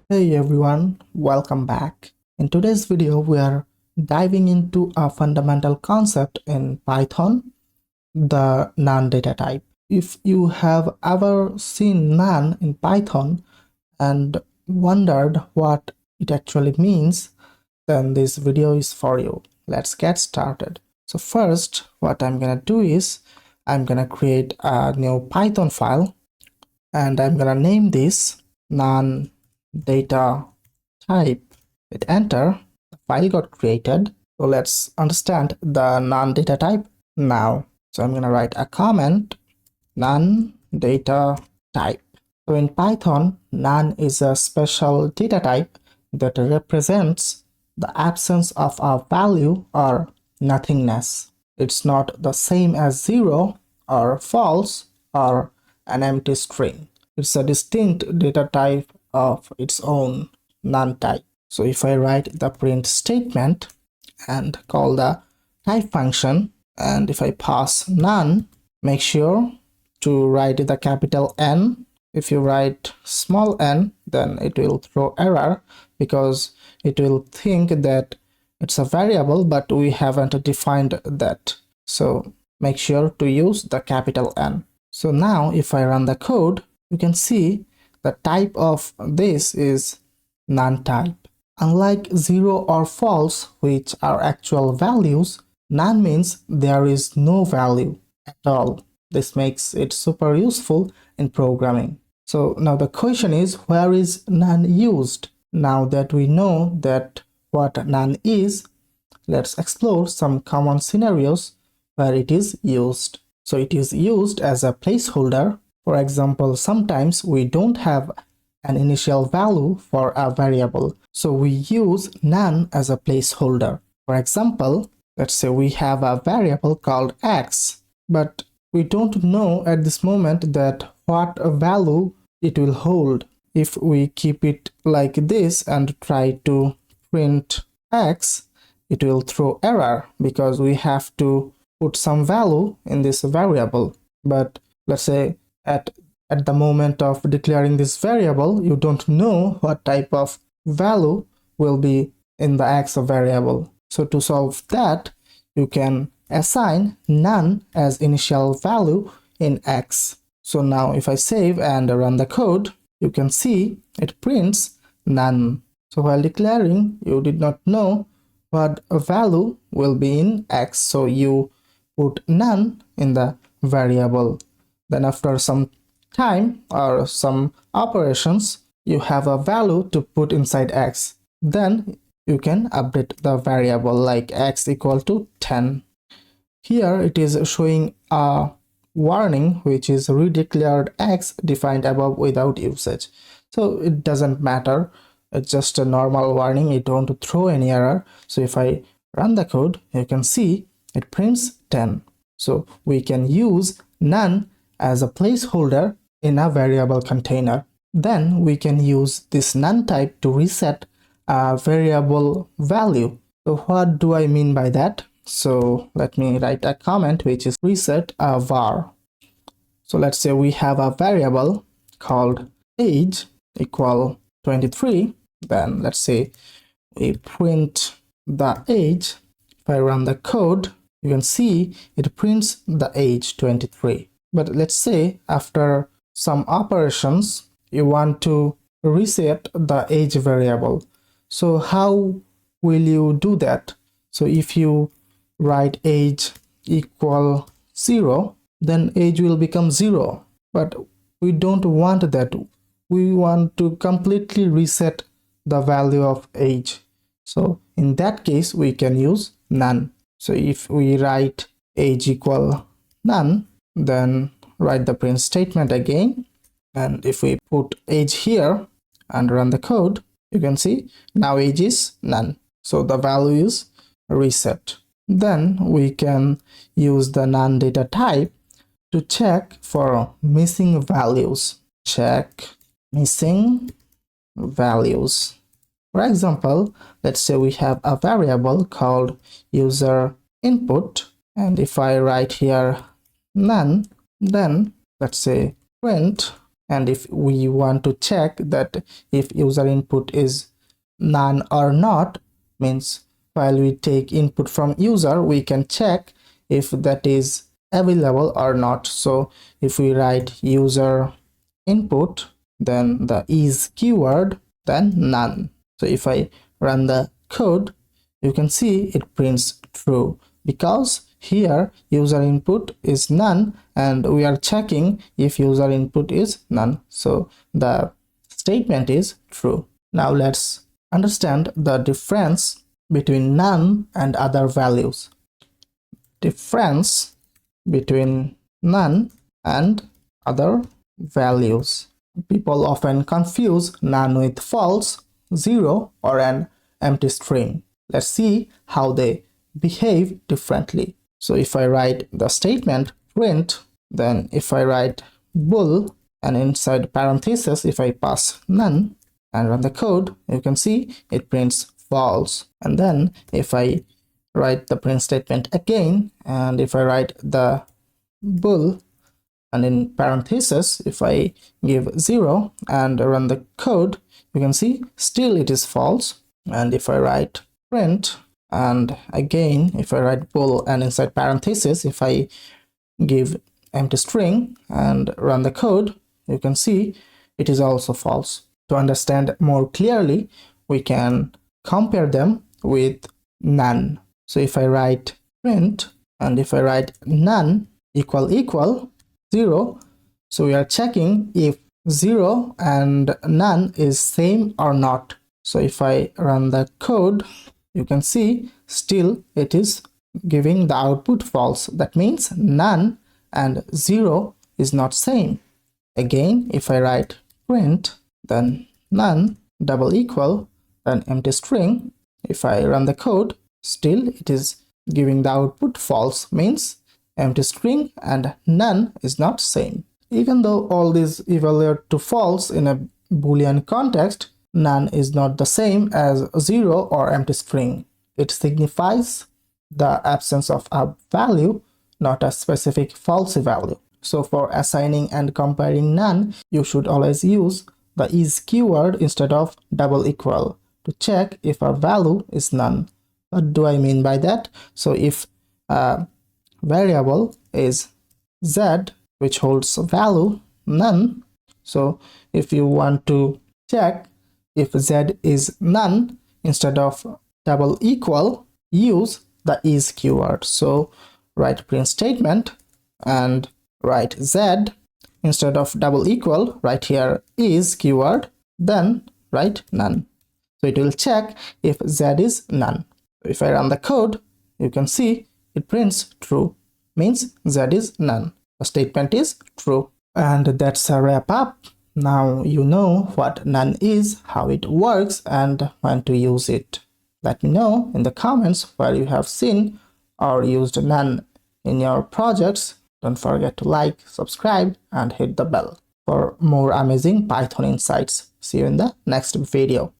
Hey everyone, welcome back. In today's video, we are diving into a fundamental concept in Python, the none data type. If you have ever seen none in Python and wondered what it actually means, then this video is for you. Let's get started. So first, what I'm gonna do is I'm gonna create a new Python file and I'm gonna name this none data type. Hit enter. The file got created. So let's understand the none data type now. So I'm gonna write a comment none data type. So in Python, none is a special data type that represents the absence of a value or nothingness. It's not the same as zero or false or an empty string. It's a distinct data type of its own, none type. So if I write the print statement and call the type function, and if I pass none, make sure to write the capital N. If you write small n, then it will throw error because it will think that it's a variable, but we haven't defined that. So make sure to use the capital N. So now if I run the code, you can see the type of this is NoneType. Unlike 0 or false, which are actual values, none means there is no value at all. This makes it super useful in programming. So now the question is, where is none used? Now that we know that what none is, let's explore some common scenarios where it is used. So it is used as a placeholder. For example, sometimes we don't have an initial value for a variable, so we use none as a placeholder. For example, let's say we have a variable called x, but we don't know at this moment that what value it will hold. If we keep it like this and try to print x, it will throw error because we have to put some value in this variable. But let's say at the moment of declaring this variable, you don't know what type of value will be in the x variable. So to solve that, you can assign none as initial value in x. So now if I save and run the code, you can see it prints none. So while declaring, you did not know what value will be in x, so you put none in the variable. Then after some time or some operations, you have a value to put inside x. Then you can update the variable like x equal to 10. Here it is showing a warning which is redeclared x defined above without usage. So it doesn't matter, it's just a normal warning, it won't throw any error. So if I run the code, you can see it prints 10. So we can use none as a placeholder in a variable container. Then we can use this none type to reset a variable value. So what do I mean by that? So let me write a comment which is reset a var. So let's say we have a variable called age equal 23. Then let's say we print the age. If I run the code, you can see it prints the age 23. But let's say after some operations, you want to reset the age variable. So how will you do that? So if you write age equal 0, then age will become 0. But we don't want that. We want to completely reset the value of age. So in that case, we can use none. So if we write age equal none, then write the print statement again. And if we put age here and run the code, you can see now age is none. So the value is reset. Then we can use the none data type to check for missing values. Check missing values. For example, let's say we have a variable called user input, and if I write here none, then let's say print And if we want to check that if user input is none or not, means while we take input from user, we can check if that is available or not. So if we write user input, then the is keyword, then none. So if I run the code, you can see it prints true, because here user input is none and we are checking if user input is none. So the statement is true. Now let's understand the difference between none and other values. Difference between none and other values. People often confuse none with false, zero, or an empty string. Let's see how they behave differently. So if I write the statement print, then if I write bool and inside parentheses if I pass none and run the code, you can see it prints false. And then if I write the print statement again and if I write the bool and in parentheses if I give 0 and run the code, you can see still it is false. And if I write print and again if I write bool and inside parentheses if I give empty string and run the code, you can see it is also false. To understand more clearly, we can compare them with none. So if I write print and if I write none equal 0, so we are checking if 0 and none is same or not. So if I run the code, you can see still it is giving the output false. That means none and 0 is not same. Again, if I write print, then none double equal, then empty string. If I run the code, still it is giving the output false, means empty string and none is not same. Even though all these evaluate to false in a Boolean context, none is not the same as 0 or empty string. It signifies the absence of a value, not a specific false value. So for assigning and comparing none, you should always use the is keyword instead of double equal to check if a value is none. What do I mean by that? So if a variable is z which holds value none, so if you want to check if z is none, instead of double equal, use the is keyword. So write print statement and write z, instead of double equal write here is keyword, then write none. So it will check if z is none. If I run the code, you can see it prints true, means z is none. The statement is true. And that's a wrap up. Now you know what none is, how it works, and when to use it. Let me know in the comments where you have seen or used none in your projects. Don't forget to like, subscribe, and hit the bell for more amazing Python insights. See you in the next video.